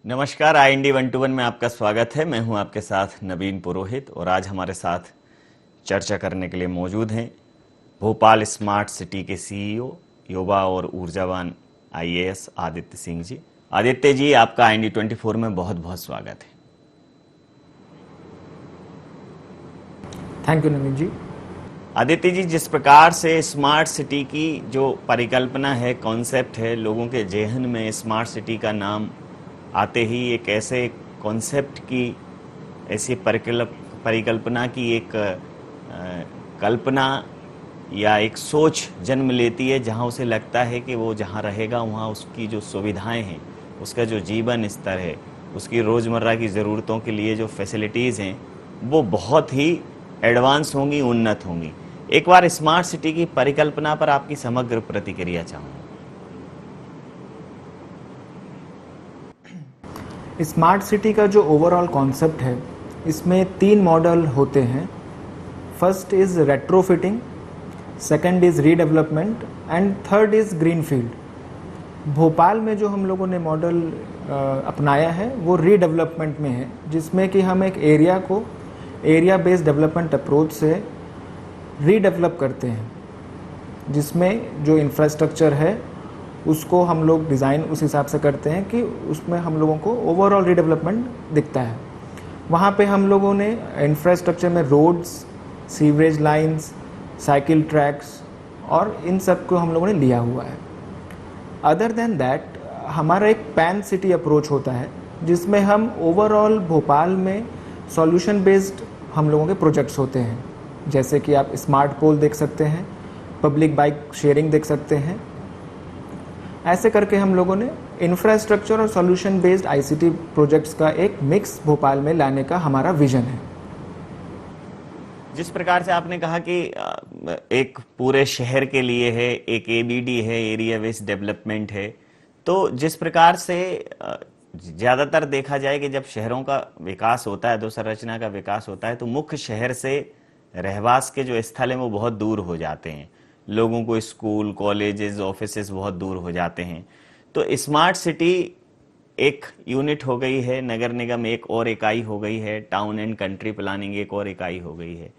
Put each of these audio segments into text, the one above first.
नमस्कार, IND 121 में आपका स्वागत है। मैं हूं आपके साथ नवीन पुरोहित और आज हमारे साथ चर्चा करने के लिए मौजूद हैं भोपाल स्मार्ट सिटी के CEO, युवा और ऊर्जावान IAS आदित्य सिंह जी। आदित्य जी, आपका IND 24 में बहुत बहुत स्वागत है। थैंक यू नवीन जी। आदित्य जी, जिस प्रकार से स्मार्ट सिटी की जो परिकल्पना है, कॉन्सेप्ट है, लोगों के जेहन में स्मार्ट सिटी का नाम आते ही एक ऐसे कॉन्सेप्ट की, ऐसी परिकल्पना की एक कल्पना या एक सोच जन्म लेती है, जहां उसे लगता है कि वो जहां रहेगा वहां उसकी जो सुविधाएं हैं, उसका जो जीवन स्तर है, उसकी रोज़मर्रा की ज़रूरतों के लिए जो फैसिलिटीज़ हैं वो बहुत ही एडवांस होंगी, उन्नत होंगी। एक बार स्मार्ट सिटी की परिकल्पना पर आपकी समग्र प्रतिक्रिया चाहूँगा। स्मार्ट सिटी का जो ओवरऑल कॉन्सेप्ट है, इसमें 3 मॉडल होते हैं। First is retrofitting, second is redevelopment and third is greenfield. Bhopal में जो हम लोगों ने मॉडल अपनाया है वो रीडेवलपमेंट में है, जिसमें कि हम एक एरिया को एरिया बेस्ड डेवलपमेंट अप्रोच से रीडेवलप करते हैं, जिसमें जो इंफ्रास्ट्रक्चर है उसको हम लोग डिज़ाइन उस हिसाब से करते हैं कि उसमें हम लोगों को ओवरऑल रीडेवलपमेंट दिखता है। वहाँ पे हम लोगों ने इंफ्रास्ट्रक्चर में roads, sewerage lines, cycle tracks और इन सब को हम लोगों ने लिया हुआ है। अदर देन दैट हमारा एक पैन सिटी अप्रोच होता है, जिसमें हम ओवरऑल भोपाल में सॉल्यूशन बेस्ड हम लोगों के प्रोजेक्ट्स होते हैं। जैसे कि आप स्मार्ट पोल देख सकते हैं, पब्लिक बाइक शेयरिंग देख सकते हैं। ऐसे करके हम लोगों ने इंफ्रास्ट्रक्चर और सॉल्यूशन बेस्ड ICT प्रोजेक्ट्स का एक मिक्स भोपाल में लाने का हमारा विजन है। जिस प्रकार से आपने कहा कि एक पूरे शहर के लिए है, एक ABD है, एरिया बेस्ड डेवलपमेंट है, तो जिस प्रकार से ज़्यादातर देखा जाए कि जब शहरों का विकास होता है, अधोसंरचना का विकास होता है, तो मुख्य शहर से रहवास के जो स्थल हैं वो बहुत दूर हो जाते हैं। लोगों को स्कूल, कॉलेजेस, ऑफिसेस बहुत दूर हो जाते हैं। तो स्मार्ट सिटी एक यूनिट हो गई है, नगर निगम एक और इकाई हो गई है, टाउन एंड कंट्री प्लानिंग एक और इकाई हो गई है।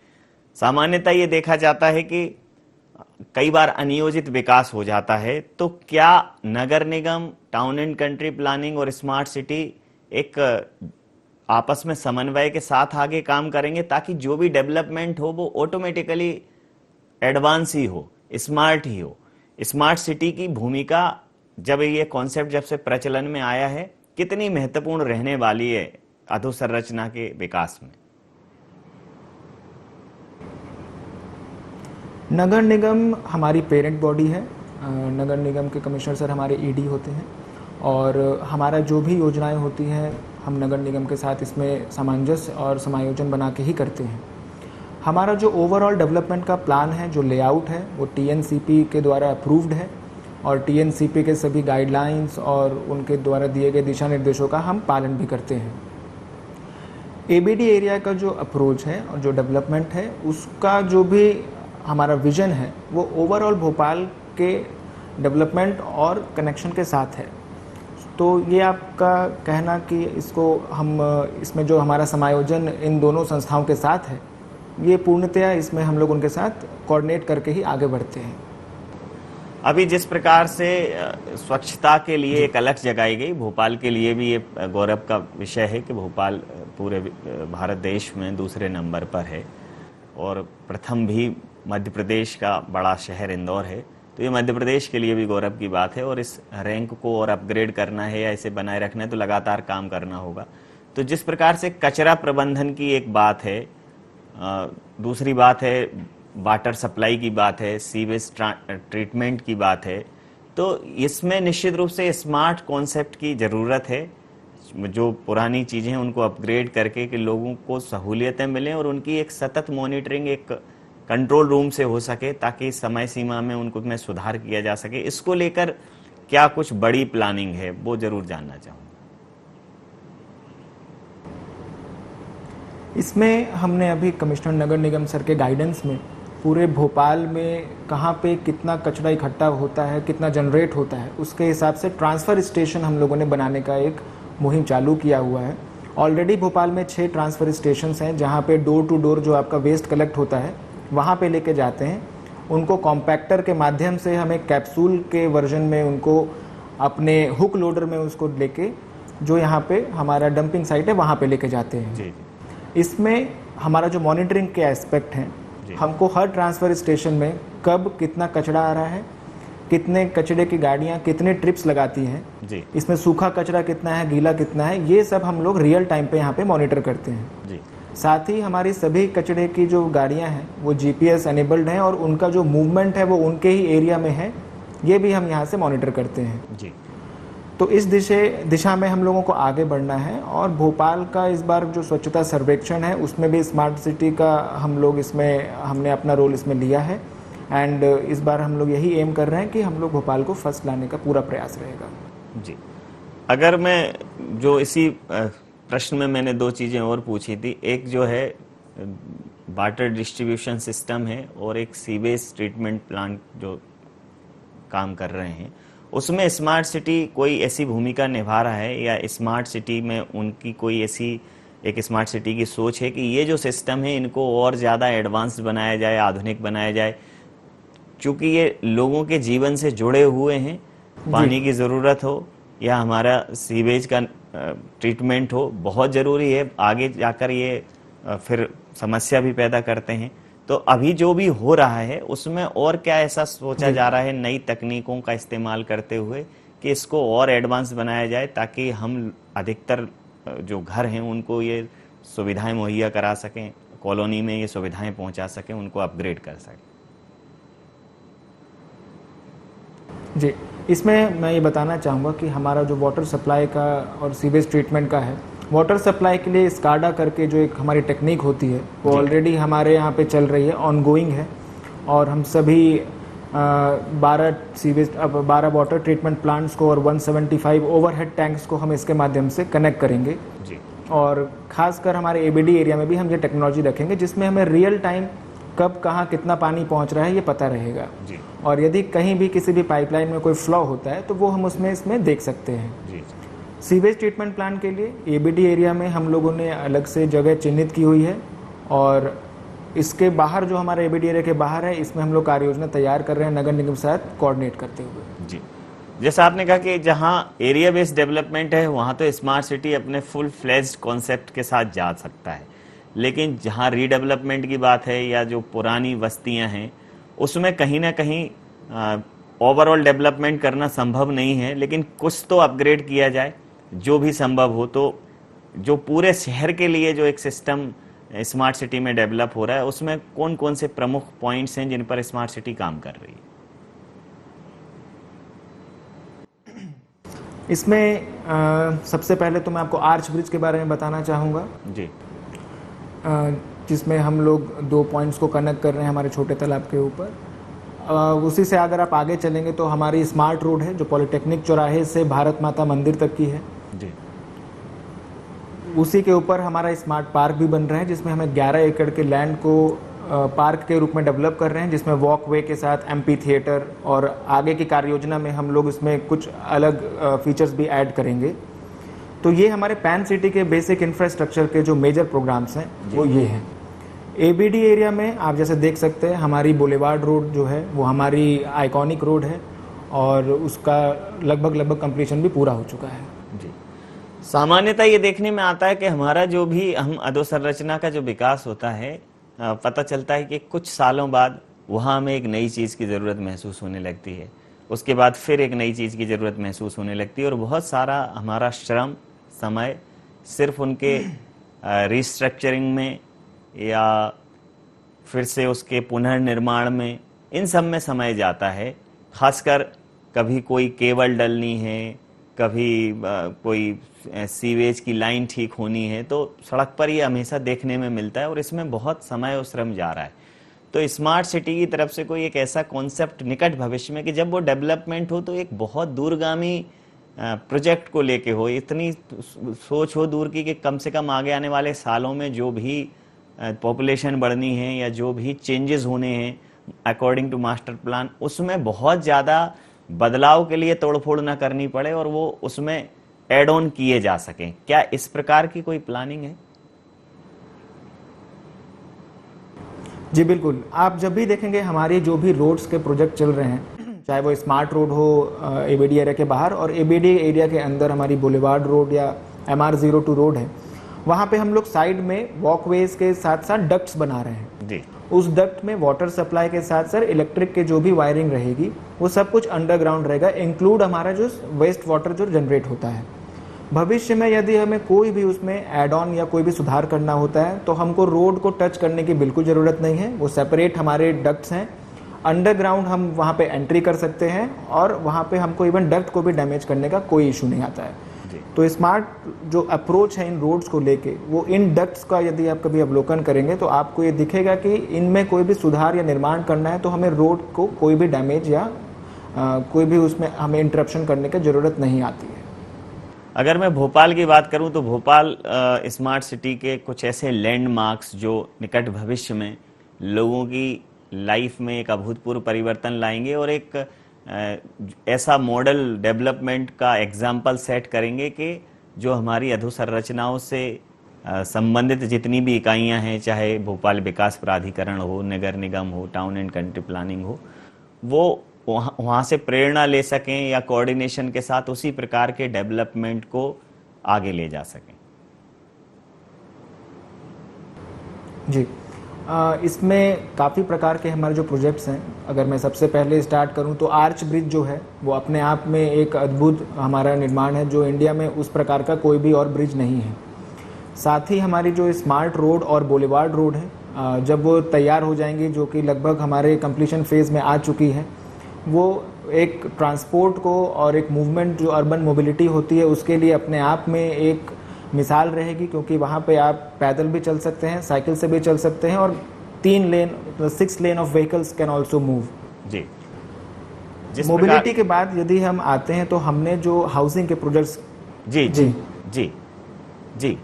सामान्यतः ये देखा जाता है कि कई बार अनियोजित विकास हो जाता है। तो क्या नगर निगम, टाउन एंड कंट्री प्लानिंग और स्मार्ट सिटी एक आपस में समन्वय के साथ आगे काम करेंगे, ताकि जो भी डेवलपमेंट हो वो ऑटोमेटिकली एडवांस ही हो, स्मार्ट ही हो? स्मार्ट सिटी की भूमिका, जब ये कॉन्सेप्ट जब से प्रचलन में आया है, कितनी महत्वपूर्ण रहने वाली है अधोसंरचना के विकास में? नगर निगम हमारी पेरेंट बॉडी है। नगर निगम के कमिश्नर सर हमारे ED होते हैं और हमारा जो भी योजनाएं होती हैं हम नगर निगम के साथ इसमें सामंजस्य और समायोजन बना के ही करते हैं। हमारा जो ओवरऑल डेवलपमेंट का प्लान है, जो लेआउट है, वो TNCP के द्वारा अप्रूव्ड है और TNCP के सभी गाइडलाइंस और उनके द्वारा दिए गए दिशा निर्देशों का हम पालन भी करते हैं। ABD एरिया का जो अप्रोच है और जो डेवलपमेंट है, उसका जो भी हमारा विजन है वो ओवरऑल भोपाल के डेवलपमेंट और कनेक्शन के साथ है। तो ये आपका कहना कि इसको हम इसमें जो हमारा समायोजन इन दोनों संस्थाओं के साथ है, ये पूर्णतया इसमें हम लोग उनके साथ कोऑर्डिनेट करके ही आगे बढ़ते हैं। अभी जिस प्रकार से स्वच्छता के लिए एक अलग जगाई गई, भोपाल के लिए भी ये गौरव का विषय है कि भोपाल पूरे भारत देश में दूसरे नंबर पर है और प्रथम भी मध्य प्रदेश का बड़ा शहर इंदौर है। तो ये मध्य प्रदेश के लिए भी गौरव की बात है और इस रैंक को और अपग्रेड करना है या इसे बनाए रखना है तो लगातार काम करना होगा। तो जिस प्रकार से कचरा प्रबंधन की एक बात है, दूसरी बात है वाटर सप्लाई की बात है, सीवेज ट्रीटमेंट की बात है, तो इसमें निश्चित रूप से स्मार्ट कॉन्सेप्ट की ज़रूरत है। जो पुरानी चीज़ें हैं उनको अपग्रेड करके कि लोगों को सहूलियतें मिलें और उनकी एक सतत मॉनिटरिंग एक कंट्रोल रूम से हो सके, ताकि समय सीमा में उनको में सुधार किया जा सके। इसको लेकर क्या कुछ बड़ी प्लानिंग है, वो जरूर जानना चाहूँगा। इसमें हमने अभी कमिश्नर नगर निगम सर के गाइडेंस में पूरे भोपाल में कहाँ पे कितना कचरा इकट्ठा होता है, कितना जनरेट होता है, उसके हिसाब से ट्रांसफ़र स्टेशन हम लोगों ने बनाने का एक मुहिम चालू किया हुआ है। ऑलरेडी भोपाल में 6 ट्रांसफ़र स्टेशंस हैं जहाँ पे डोर टू डोर जो आपका वेस्ट कलेक्ट होता है वहाँ पे लेके जाते हैं। उनको कॉम्पैक्टर के माध्यम से हमें कैप्सूल के वर्जन में उनको अपने हुक लोडर में उसको लेके जो यहाँ पे हमारा डंपिंग साइट है वहाँ पे लेके जाते हैं। जी। इसमें हमारा जो मॉनिटरिंग के एस्पेक्ट हैं, हमको हर ट्रांसफ़र स्टेशन में कब कितना कचरा आ रहा है, कितने कचरे की गाड़ियाँ कितने ट्रिप्स लगाती हैं, जी। इसमें सूखा कचरा कितना है, गीला कितना है, ये सब हम लोग रियल टाइम पे यहाँ पे मॉनिटर करते हैं। जी। साथ ही हमारी सभी कचरे की जो गाड़ियाँ हैं वो जीपीएस एनेबल्ड हैं और उनका जो मूवमेंट है वो उनके ही एरिया में है, ये भी हम यहाँ से मॉनिटर करते हैं। जी। तो इस दिशा में हम लोगों को आगे बढ़ना है और भोपाल का इस बार जो स्वच्छता सर्वेक्षण है उसमें भी स्मार्ट सिटी का हमने अपना रोल इसमें लिया है। एंड इस बार हम लोग यही एम कर रहे हैं कि हम लोग भोपाल को फर्स्ट लाने का पूरा प्रयास रहेगा। जी। अगर मैं जो इसी प्रश्न में मैंने 2 चीज़ें और पूछी थी, एक जो है वाटर डिस्ट्रीब्यूशन सिस्टम है और एक सीवेज ट्रीटमेंट प्लांट जो काम कर रहे हैं, उसमें स्मार्ट सिटी कोई ऐसी भूमिका निभा रहा है या स्मार्ट सिटी में उनकी कोई ऐसी एक स्मार्ट सिटी की सोच है कि ये जो सिस्टम है इनको और ज़्यादा एडवांस्ड बनाया जाए, आधुनिक बनाया जाए, क्योंकि ये लोगों के जीवन से जुड़े हुए हैं, पानी की ज़रूरत हो या हमारा सीवेज का ट्रीटमेंट हो, बहुत ज़रूरी है, आगे जाकर ये फिर समस्या भी पैदा करते हैं। तो अभी जो भी हो रहा है उसमें और क्या ऐसा सोचा जा रहा है नई तकनीकों का इस्तेमाल करते हुए कि इसको और एडवांस बनाया जाए ताकि हम अधिकतर जो घर हैं उनको ये सुविधाएं मुहैया करा सकें, कॉलोनी में ये सुविधाएं पहुंचा सकें, उनको अपग्रेड कर सकें? जी, इसमें मैं ये बताना चाहूँगा कि हमारा जो वाटर सप्लाई का और सीवेज ट्रीटमेंट का है, वाटर सप्लाई के लिए स्काडा करके जो एक हमारी टेक्निक होती है वो ऑलरेडी हमारे यहाँ पे चल रही है, ऑनगोइंग है। और हम सभी 12 वाटर ट्रीटमेंट प्लांट्स को और 175 ओवरहेड टैंक्स को हम इसके माध्यम से कनेक्ट करेंगे। जी। और ख़ासकर हमारे एबीडी एरिया में भी हम ये टेक्नोलॉजी रखेंगे जिसमें हमें रियल टाइम कब कहाँ कितना पानी पहुँच रहा है ये पता रहेगा। जी। और यदि कहीं भी किसी भी पाइपलाइन में कोई फ्लॉ होता है तो वो हम इसमें देख सकते हैं। जी। सीवेज ट्रीटमेंट प्लांट के लिए एबीडी एरिया में हम लोगों ने अलग से जगह चिन्हित की हुई है और इसके बाहर जो हमारे एबीडी एरिया के बाहर है इसमें हम लोग कार्य योजना तैयार कर रहे हैं नगर निगम के साथ कोऑर्डिनेट करते हुए। जी। जैसा आपने कहा कि जहां एरिया बेस्ड डेवलपमेंट है वहां तो स्मार्ट सिटी अपने फुल फ्लेज्ड कॉन्सेप्ट के साथ जा सकता है, लेकिन जहां रीडेवलपमेंट की बात है या जो पुरानी बस्तियां हैं उसमें कहीं ना कहीं ओवरऑल डेवलपमेंट करना संभव नहीं है, लेकिन कुछ तो अपग्रेड किया जाए जो भी संभव हो। तो जो पूरे शहर के लिए जो एक सिस्टम स्मार्ट सिटी में डेवलप हो रहा है उसमें कौन कौन से प्रमुख पॉइंट्स हैं जिन पर स्मार्ट सिटी काम कर रही है? इसमें सबसे पहले तो मैं आपको आर्च ब्रिज के बारे में बताना चाहूँगा जी। जिसमें हम लोग 2 पॉइंट्स को कनेक्ट कर रहे हैं हमारे छोटे तालाब के ऊपर। उसी से अगर आप आगे चलेंगे तो हमारी स्मार्ट रोड है जो पॉलिटेक्निक चौराहे से भारत माता मंदिर तक की है। जी। उसी के ऊपर हमारा स्मार्ट पार्क भी बन रहा है जिसमें हमें 11 एकड़ के लैंड को पार्क के रूप में डेवलप कर रहे हैं, जिसमें वॉकवे के साथ एम्पी थिएटर और आगे की कार्य योजना में हम लोग इसमें कुछ अलग फीचर्स भी ऐड करेंगे। तो ये हमारे पैन सिटी के बेसिक इंफ्रास्ट्रक्चर के जो मेजर प्रोग्राम्स हैं वो ये हैं। एबीडी एरिया में आप जैसे देख सकते हैं हमारी बुलेवार्ड रोड जो है वो हमारी आइकॉनिक रोड है और उसका लगभग कंप्लीशन भी पूरा हो चुका है। जी। सामान्यतः ये देखने में आता है कि हमारा जो भी हम अधोसंरचना का जो विकास होता है पता चलता है कि कुछ सालों बाद वहाँ हमें एक नई चीज़ की ज़रूरत महसूस होने लगती है, उसके बाद फिर एक नई चीज़ की ज़रूरत महसूस होने लगती है और बहुत सारा हमारा श्रम समय सिर्फ उनके रिस्ट्रक्चरिंग में या फिर से उसके पुनर्निर्माण में, इन सब में समय जाता है। खासकर कभी कोई केबल डलनी है, कभी कोई सीवेज की लाइन ठीक होनी है, तो सड़क पर ये हमेशा देखने में मिलता है और इसमें बहुत समय और श्रम जा रहा है। तो स्मार्ट सिटी की तरफ से कोई एक ऐसा कॉन्सेप्ट निकट भविष्य में कि जब वो डेवलपमेंट हो तो एक बहुत दूरगामी प्रोजेक्ट को लेके हो, इतनी सोच हो दूर की कि कम से कम आगे आने वाले सालों में जो भी पॉपुलेशन बढ़नी है या जो भी चेंजेस होने हैं अकॉर्डिंग टू मास्टर प्लान, उसमें बहुत ज़्यादा बदलाव के लिए तोड़फोड़ ना करनी पड़े और वो उसमें ऐड ऑन किए जा सकें। क्या इस प्रकार की कोई प्लानिंग है? जी बिल्कुल, आप जब भी देखेंगे हमारे जो भी रोड्स के प्रोजेक्ट चल रहे हैं, चाहे वो स्मार्ट रोड हो एबीडी एरिया के बाहर और एबीडी एरिया के अंदर हमारी बुलेवार्ड रोड या MR02 रोड है, वहाँ पे हम लोग साइड में वॉकवेज के साथ साथ डक्ट्स बना रहे हैं। जी। उस डक्ट में वाटर सप्लाई के साथ सर इलेक्ट्रिक के जो भी वायरिंग रहेगी वो सब कुछ अंडरग्राउंड रहेगा, इंक्लूड हमारा जो वेस्ट वाटर जो जनरेट होता है। भविष्य में यदि हमें कोई भी उसमें एड ऑन या कोई भी सुधार करना होता है तो हमको रोड को टच करने की बिल्कुल ज़रूरत नहीं है। वो सेपरेट हमारे डक्ट्स हैं, अंडरग्राउंड हम वहाँ पे एंट्री कर सकते हैं और वहाँ पे हमको इवन डक्ट को भी डैमेज करने का कोई इशू नहीं आता है। तो स्मार्ट जो अप्रोच है इन रोड्स को लेके, वो इन डक्ट्स का यदि आप कभी अवलोकन करेंगे तो आपको ये दिखेगा कि इनमें कोई भी सुधार या निर्माण करना है तो हमें रोड को कोई भी डैमेज या कोई भी उसमें हमें इंटरप्शन करने की ज़रूरत नहीं आती है। अगर मैं भोपाल की बात करूं तो भोपाल स्मार्ट सिटी के कुछ ऐसे लैंडमार्क्स जो निकट भविष्य में लोगों की लाइफ में एक अभूतपूर्व परिवर्तन लाएंगे और एक ऐसा मॉडल डेवलपमेंट का एग्जाम्पल सेट करेंगे कि जो हमारी अधोसंरचनाओं से संबंधित जितनी भी इकाइयां हैं, चाहे भोपाल विकास प्राधिकरण हो, नगर निगम हो, टाउन एंड कंट्री प्लानिंग हो, वो वहाँ से प्रेरणा ले सकें या कोऑर्डिनेशन के साथ उसी प्रकार के डेवलपमेंट को आगे ले जा सकें। जी, इसमें काफ़ी प्रकार के हमारे जो प्रोजेक्ट्स हैं, अगर मैं सबसे पहले स्टार्ट करूं तो आर्च ब्रिज जो है वो अपने आप में एक अद्भुत हमारा निर्माण है जो इंडिया में उस प्रकार का कोई भी और ब्रिज नहीं है। साथ ही हमारी जो स्मार्ट रोड और बुलेवार्ड रोड है, जब वो तैयार हो जाएंगी, जो कि लगभग हमारे कंप्लीशन फेज़ में आ चुकी है, वो एक ट्रांसपोर्ट को और एक मूवमेंट जो अर्बन मोबिलिटी होती है उसके लिए अपने आप में एक मिसाल रहेगी, क्योंकि वहाँ पे आप पैदल भी चल सकते हैं, साइकिल से भी चल सकते हैं और 6 lane of vehicles can also move. जी। मोबिलिटी के बाद यदि हम आते हैं तो हमने जो हाउसिंग के प्रोजेक्ट्स जी जी जी जी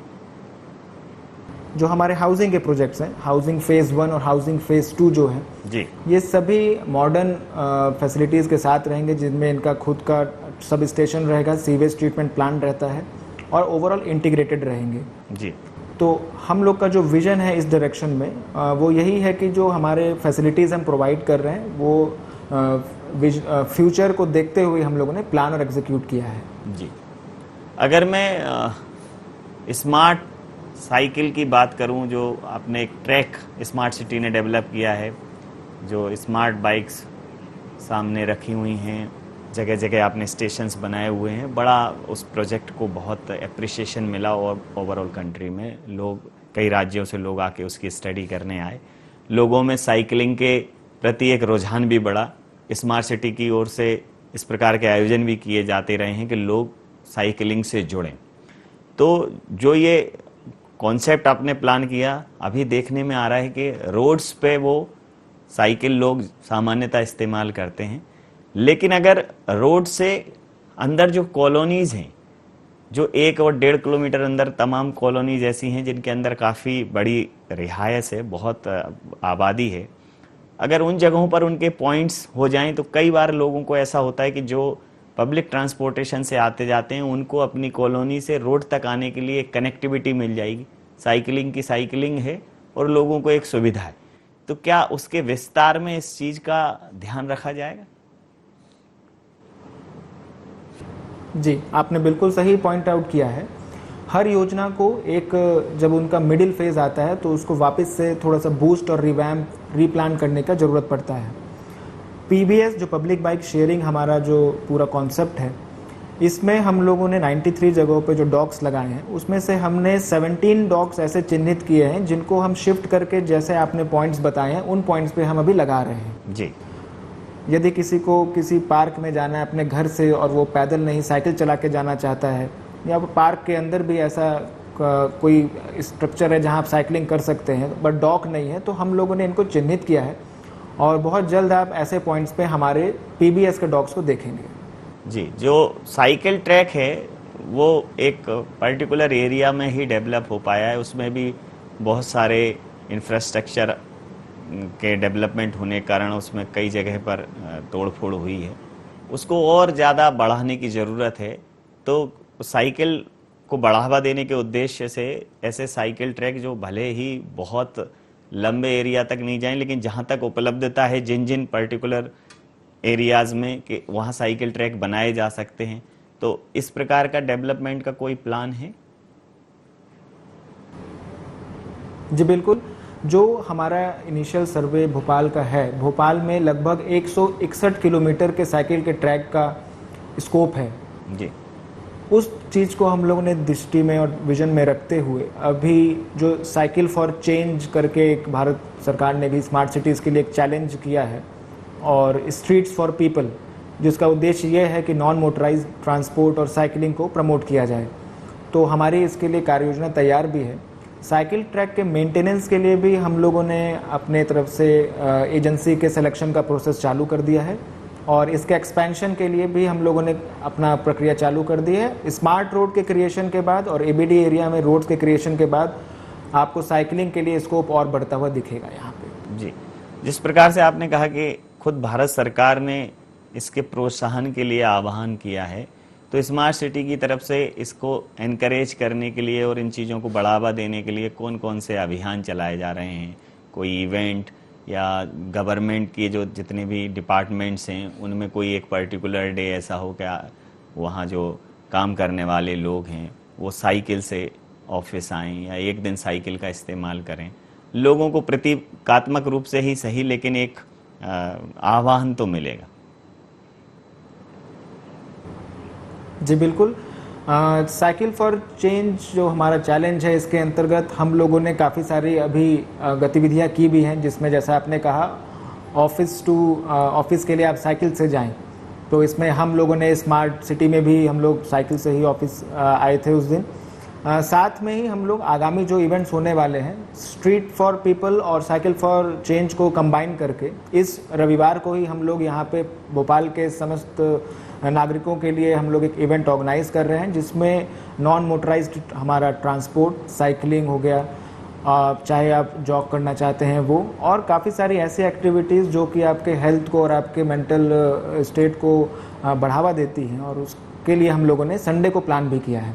जो हमारे हाउसिंग के प्रोजेक्ट्स हैं, हाउसिंग फेज़ 1 और हाउसिंग फेज़ 2 जो है जी, ये सभी मॉडर्न फैसिलिटीज़ के साथ रहेंगे, जिनमें इनका खुद का सब स्टेशन रहेगा, सीवेज ट्रीटमेंट प्लांट रहता है और ओवरऑल इंटीग्रेटेड रहेंगे। जी। तो हम लोग का जो विज़न है इस डायरेक्शन में वो यही है कि जो हमारे फैसिलिटीज़ हम प्रोवाइड कर रहे हैं वो फ्यूचर को देखते हुए हम लोगों ने प्लान और एग्जीक्यूट किया है। जी। अगर मैं स्मार्ट साइकिल की बात करूं, जो आपने एक ट्रैक स्मार्ट सिटी ने डेवलप किया है, जो स्मार्ट बाइक्स सामने रखी हुई हैं, जगह जगह आपने स्टेशंस बनाए हुए हैं, बड़ा उस प्रोजेक्ट को बहुत एप्रिसिएशन मिला और ओवरऑल कंट्री में लोग, कई राज्यों से लोग आके उसकी स्टडी करने आए। लोगों में साइकिलिंग के प्रति एक रुझान भी बढ़ा। स्मार्ट सिटी की ओर से इस प्रकार के आयोजन भी किए जाते रहे हैं कि लोग साइकिलिंग से जुड़ें। तो जो ये कॉन्सेप्ट आपने प्लान किया, अभी देखने में आ रहा है कि रोड्स पे वो साइकिल लोग सामान्यतः इस्तेमाल करते हैं, लेकिन अगर रोड से अंदर जो कॉलोनीज़ हैं, जो 1 और 1.5 किलोमीटर अंदर तमाम कॉलोनीज ऐसी हैं जिनके अंदर काफ़ी बड़ी रिहायश है, बहुत आबादी है, अगर उन जगहों पर उनके पॉइंट्स हो जाएं तो कई बार लोगों को ऐसा होता है कि जो पब्लिक ट्रांसपोर्टेशन से आते जाते हैं उनको अपनी कॉलोनी से रोड तक आने के लिए कनेक्टिविटी मिल जाएगी। साइकिलिंग की साइकिलिंग है और लोगों को एक सुविधा है। तो क्या उसके विस्तार में इस चीज़ का ध्यान रखा जाएगा? जी, आपने बिल्कुल सही पॉइंट आउट किया है। हर योजना को एक जब उनका मिडिल फेज आता है तो उसको वापस से थोड़ा सा बूस्ट और रिवैम्प रीप्लान करने का ज़रूरत पड़ता है। पीबीएस जो पब्लिक बाइक शेयरिंग हमारा जो पूरा कॉन्सेप्ट है, इसमें हम लोगों ने 93 जगहों पे जो डॉक्स लगाए हैं उसमें से हमने 17 डॉक्स ऐसे चिन्हित किए हैं जिनको हम शिफ्ट करके, जैसे आपने पॉइंट्स बताए हैं, उन पॉइंट्स पे हम अभी लगा रहे हैं। जी। यदि किसी को किसी पार्क में जाना है अपने घर से और वो पैदल नहीं साइकिल चला के जाना चाहता है, या पार्क के अंदर भी ऐसा कोई स्ट्रक्चर है जहां आप साइकिलिंग कर सकते हैं बट डॉक नहीं है, तो हम लोगों ने इनको चिन्हित किया है और बहुत जल्द आप ऐसे पॉइंट्स पे हमारे पीबीएस के डॉक्स को देखेंगे। जी, जो साइकिल ट्रैक है वो एक पर्टिकुलर एरिया में ही डेवलप हो पाया है, उसमें भी बहुत सारे इंफ्रास्ट्रक्चर के डेवलपमेंट होने के कारण उसमें कई जगह पर तोड़फोड़ हुई है। उसको और ज़्यादा बढ़ाने की ज़रूरत है। तो साइकिल को बढ़ावा देने के उद्देश्य से ऐसे साइकिल ट्रैक जो भले ही बहुत लंबे एरिया तक नहीं जाएं, लेकिन जहां तक उपलब्धता है जिन जिन पर्टिकुलर एरियाज में कि वहां साइकिल ट्रैक बनाए जा सकते हैं, तो इस प्रकार का डेवलपमेंट का कोई प्लान है? जी बिल्कुल। जो हमारा इनिशियल सर्वे भोपाल का है, भोपाल में लगभग 161 किलोमीटर के साइकिल के ट्रैक का स्कोप है। जी। उस चीज़ को हम लोगों ने दृष्टि में और विजन में रखते हुए अभी जो साइकिल फॉर चेंज करके एक भारत सरकार ने भी स्मार्ट सिटीज़ के लिए एक चैलेंज किया है, और स्ट्रीट्स फॉर पीपल, जिसका उद्देश्य ये है कि नॉन मोटराइज ट्रांसपोर्ट और साइकिलिंग को प्रमोट किया जाए। तो हमारी इसके लिए कार्य योजना तैयार भी है। साइकिल ट्रैक के मेंटेनेंस के लिए भी हम लोगों ने अपने तरफ से एजेंसी के सिलेक्शन का प्रोसेस चालू कर दिया है, और इसके एक्सपेंशन के लिए भी हम लोगों ने अपना प्रक्रिया चालू कर दी है। स्मार्ट रोड के क्रिएशन के बाद और एबीडी एरिया में रोड्स के क्रिएशन के बाद आपको साइकिलिंग के लिए स्कोप और बढ़ता हुआ दिखेगा यहाँ पे। जी, जिस प्रकार से आपने कहा कि खुद भारत सरकार ने इसके प्रोत्साहन के लिए आह्वान किया है, तो स्मार्ट सिटी की तरफ से इसको एनकरेज करने के लिए और इन चीज़ों को बढ़ावा देने के लिए कौन कौन से अभियान चलाए जा रहे हैं? कोई इवेंट या गवर्नमेंट की जो जितने भी डिपार्टमेंट्स हैं उनमें कोई एक पर्टिकुलर डे ऐसा हो क्या वहाँ जो काम करने वाले लोग हैं वो साइकिल से ऑफिस आएँ या एक दिन साइकिल का इस्तेमाल करें? लोगों को प्रतीकात्मक रूप से ही सही, लेकिन एक आह्वान तो मिलेगा। जी बिल्कुल। साइकिल फॉर चेंज जो हमारा चैलेंज है, इसके अंतर्गत हम लोगों ने काफ़ी सारी अभी गतिविधियां की भी हैं, जिसमें जैसा आपने कहा ऑफिस के लिए आप साइकिल से जाएं, तो इसमें हम लोगों ने स्मार्ट सिटी में भी हम लोग साइकिल से ही ऑफिस आए थे उस दिन। साथ में ही हम लोग आगामी जो इवेंट्स होने वाले हैं स्ट्रीट फॉर पीपल और साइकिल फॉर चेंज को कंबाइन करके इस रविवार को ही हम लोग यहाँ पे भोपाल के समस्त नागरिकों के लिए हम लोग एक इवेंट ऑर्गेनाइज कर रहे हैं, जिसमें नॉन मोटराइज्ड हमारा ट्रांसपोर्ट, साइकिलिंग हो गया, चाहे आप जॉग करना चाहते हैं वो, और काफ़ी सारी ऐसी एक्टिविटीज़ जो कि आपके हेल्थ को और आपके मेंटल स्टेट को बढ़ावा देती हैं, और उसके लिए हम लोगों ने संडे को प्लान भी किया है।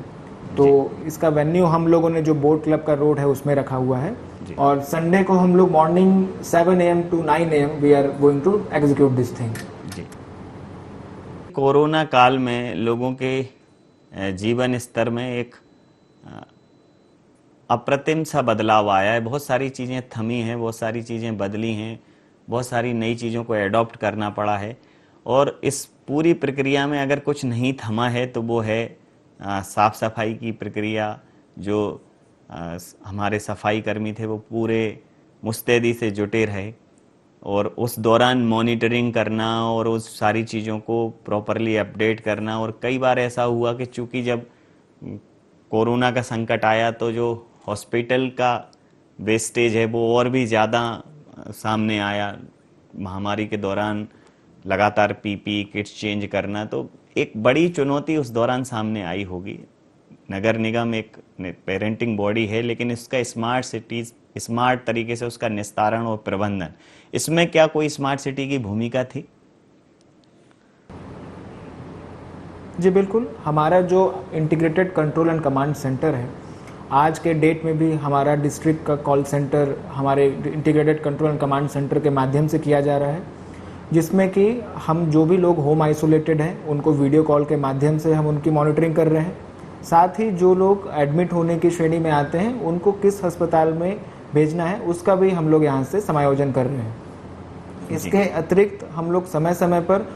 तो इसका वेन्यू हम लोगों ने जो बोट क्लब का रोड है उसमें रखा हुआ है, और संडे को हम लोग morning 7 AM to 9 AM we are going to execute this thing. Corona काल में लोगों के जीवन स्तर में एक अप्रतिम सा बदलाव आया है। बहुत सारी चीज़ें थमी हैं, बहुत सारी चीज़ें बदली हैं, बहुत सारी नई चीज़ों को एडॉप्ट करना पड़ा है, और इस पूरी प्रक्रिया में अगर कुछ नहीं थमा है तो वो है साफ सफाई की प्रक्रिया। जो हमारे सफाई कर्मी थे वो पूरे मुस्तैदी से जुटे रहे, और उस दौरान मॉनिटरिंग करना और उस सारी चीज़ों को प्रॉपरली अपडेट करना। और कई बार ऐसा हुआ कि चूंकि जब कोरोना का संकट आया तो जो हॉस्पिटल का वेस्टेज है वो और भी ज़्यादा सामने आया। महामारी के दौरान लगातार पीपी किट्स चेंज करना, तो एक बड़ी चुनौती उस दौरान सामने आई होगी। नगर निगम एक पेरेंटिंग बॉडी है, लेकिन इसका स्मार्ट सिटीज स्मार्ट तरीके से उसका निस्तारण और प्रबंधन, इसमें क्या कोई स्मार्ट सिटी की भूमिका थी? जी बिल्कुल। हमारा जो integrated control and command centre है, आज के डेट में भी हमारा डिस्ट्रिक्ट का कॉल सेंटर हमारे integrated control and command centre के माध्यम से किया जा रहा है, जिसमें कि हम जो भी लोग होम आइसोलेटेड हैं उनको वीडियो कॉल के माध्यम से हम उनकी मॉनिटरिंग कर रहे हैं। साथ ही जो लोग एडमिट होने की श्रेणी में आते हैं उनको किस अस्पताल में भेजना है उसका भी हम लोग यहाँ से समायोजन कर रहे हैं। इसके अतिरिक्त हम लोग समय समय पर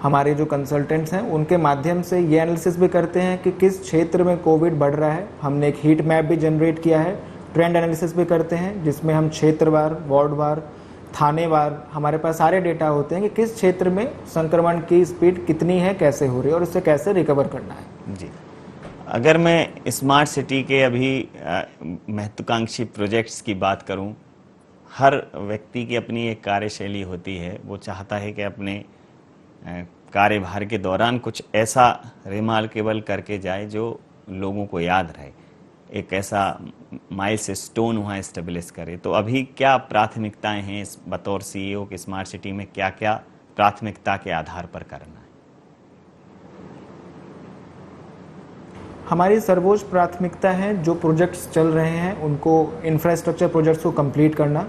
हमारे जो कंसल्टेंट्स हैं उनके माध्यम से ये एनालिसिस भी करते हैं कि किस क्षेत्र में कोविड बढ़ रहा है। हमने एक हीट मैप भी जनरेट किया है, ट्रेंड एनालिसिस भी करते हैं, जिसमें हम क्षेत्रवार, वार्डवार, थानेवार हमारे पास सारे डेटा होते हैं कि किस क्षेत्र में संक्रमण की स्पीड कितनी है, कैसे हो रही है और उससे कैसे रिकवर करना है। जी, अगर मैं स्मार्ट सिटी के अभी महत्वाकांक्षी प्रोजेक्ट्स की बात करूं, हर व्यक्ति की अपनी एक कार्यशैली होती है। वो चाहता है कि अपने कार्यभार के दौरान कुछ ऐसा रिमार्केबल करके जाए जो लोगों को याद रहे, एक ऐसा माइल्स स्टोन वहाँ एस्टेब्लिश करे। तो अभी क्या प्राथमिकताएं हैं इस बतौर सीईओ के स्मार्ट सिटी में, क्या क्या प्राथमिकता के आधार पर करना है? हमारी सर्वोच्च प्राथमिकता है जो प्रोजेक्ट्स चल रहे हैं उनको इंफ्रास्ट्रक्चर प्रोजेक्ट्स को कंप्लीट करना।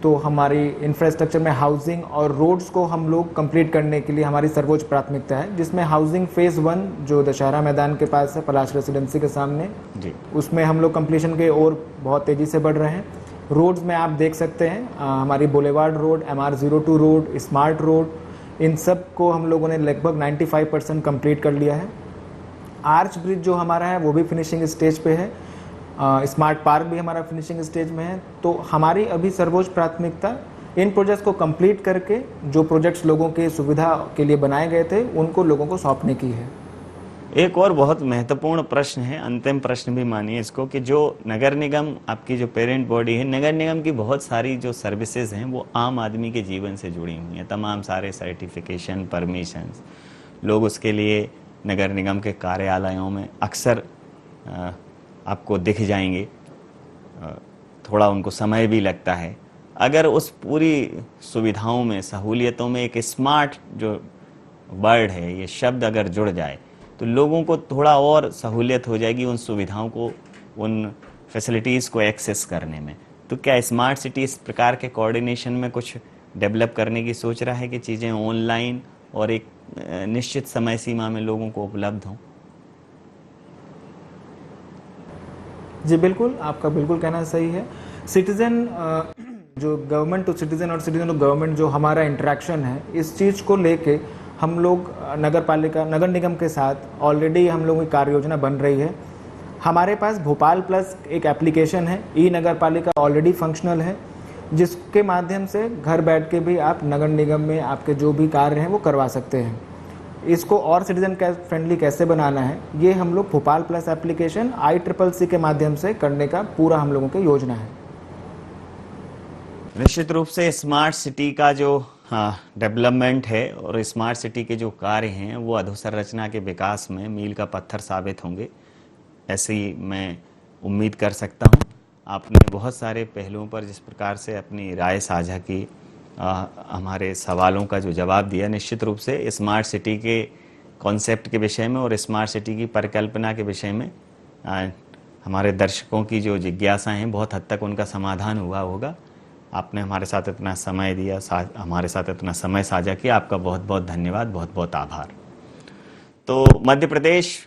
तो हमारी इंफ्रास्ट्रक्चर में हाउसिंग और रोड्स को हम लोग कंप्लीट करने के लिए हमारी सर्वोच्च प्राथमिकता है, जिसमें हाउसिंग फेज़ 1 जो दशहरा मैदान के पास है पलाश रेसिडेंसी के सामने जी। उसमें हम लोग कंप्लीशन के ओर बहुत तेज़ी से बढ़ रहे हैं। रोड्स में आप देख सकते हैं हमारी boulevard road, MR02 road, smart road, इन सब को हम लोगों ने लगभग 95% कंप्लीट कर लिया है। आर्च ब्रिज जो हमारा है वो भी फिनिशिंग स्टेज पे है। स्मार्ट पार्क भी हमारा फिनिशिंग स्टेज में है। तो हमारी अभी सर्वोच्च प्राथमिकता इन प्रोजेक्ट्स को कंप्लीट करके जो प्रोजेक्ट्स लोगों की सुविधा के लिए बनाए गए थे उनको लोगों को सौंपने की है। एक और बहुत महत्वपूर्ण प्रश्न है, अंतिम प्रश्न भी मानिए इसको, कि जो नगर निगम आपकी जो पेरेंट बॉडी है, नगर निगम की बहुत सारी जो सर्विसेज हैं वो आम आदमी के जीवन से जुड़ी हुई हैं। तमाम सारे सर्टिफिकेशन, परमिशंस, लोग उसके लिए नगर निगम के कार्यालयों में अक्सर आपको दिख जाएंगे। थोड़ा उनको समय भी लगता है। अगर उस पूरी सुविधाओं में, सहूलियतों में एक स्मार्ट जो वर्ड है, ये शब्द अगर जुड़ जाए तो लोगों को थोड़ा और सहूलियत हो जाएगी उन सुविधाओं को, उन फैसिलिटीज़ को एक्सेस करने में। तो क्या स्मार्ट सिटी इस प्रकार के कोऑर्डिनेशन में कुछ डेवलप करने की सोच रहा है कि चीज़ें ऑनलाइन और एक निश्चित समय सीमा में लोगों को उपलब्ध हों? जी बिल्कुल, आपका बिल्कुल कहना सही है। सिटीज़न जो गवर्नमेंट टू सिटीज़न और सिटीज़न टू गवर्नमेंट जो हमारा इंटरेक्शन है, इस चीज़ को लेके हम लोग नगर निगम के साथ ऑलरेडी हम लोगों की कार्य योजना बन रही है। हमारे पास भोपाल प्लस एक एप्लीकेशन है, ई नगर पालिका ऑलरेडी फंक्शनल है, जिसके माध्यम से घर बैठ के भी आप नगर निगम में आपके जो भी कार्य हैं वो करवा सकते हैं। इसको और सिटीजन फ्रेंडली कैसे बनाना है, ये हम लोग भोपाल प्लस एप्लीकेशन ICCC के माध्यम से करने का पूरा हम लोगों की योजना है। निश्चित रूप से स्मार्ट सिटी का जो डेवलपमेंट है और स्मार्ट सिटी के जो कार्य हैं वो अधोसंरचना के विकास में मील का पत्थर साबित होंगे, ऐसी मैं उम्मीद कर सकता हूं। आपने बहुत सारे पहलुओं पर जिस प्रकार से अपनी राय साझा की, हमारे सवालों का जो जवाब दिया, निश्चित रूप से स्मार्ट सिटी के कॉन्सेप्ट के विषय में और स्मार्ट सिटी की परिकल्पना के विषय में हमारे दर्शकों की जो जिज्ञासाएं हैं बहुत हद तक उनका समाधान हुआ होगा। आपने हमारे साथ इतना समय दिया, हमारे साथ इतना समय साझा किया, आपका बहुत बहुत धन्यवाद, बहुत बहुत आभार। तो मध्य प्रदेश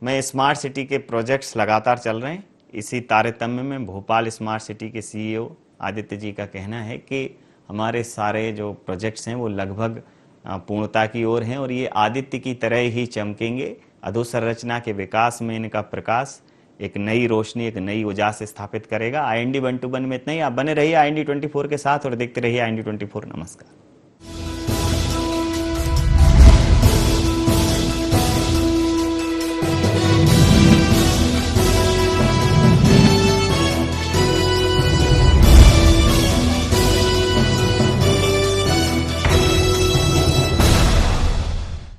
में स्मार्ट सिटी के प्रोजेक्ट्स लगातार चल रहे हैं। इसी तारतम्य में भोपाल स्मार्ट सिटी के CEO आदित्य जी का कहना है कि हमारे सारे जो प्रोजेक्ट्स हैं वो लगभग पूर्णता की ओर हैं और ये आदित्य की तरह ही चमकेंगे। अधोसंरचना के विकास में इनका प्रकाश एक नई रोशनी, एक नई उजास स्थापित करेगा। IND 121 में इतना ही। आप बने रहिए IND 24 के साथ और देखते रहिए IND 24। नमस्कार।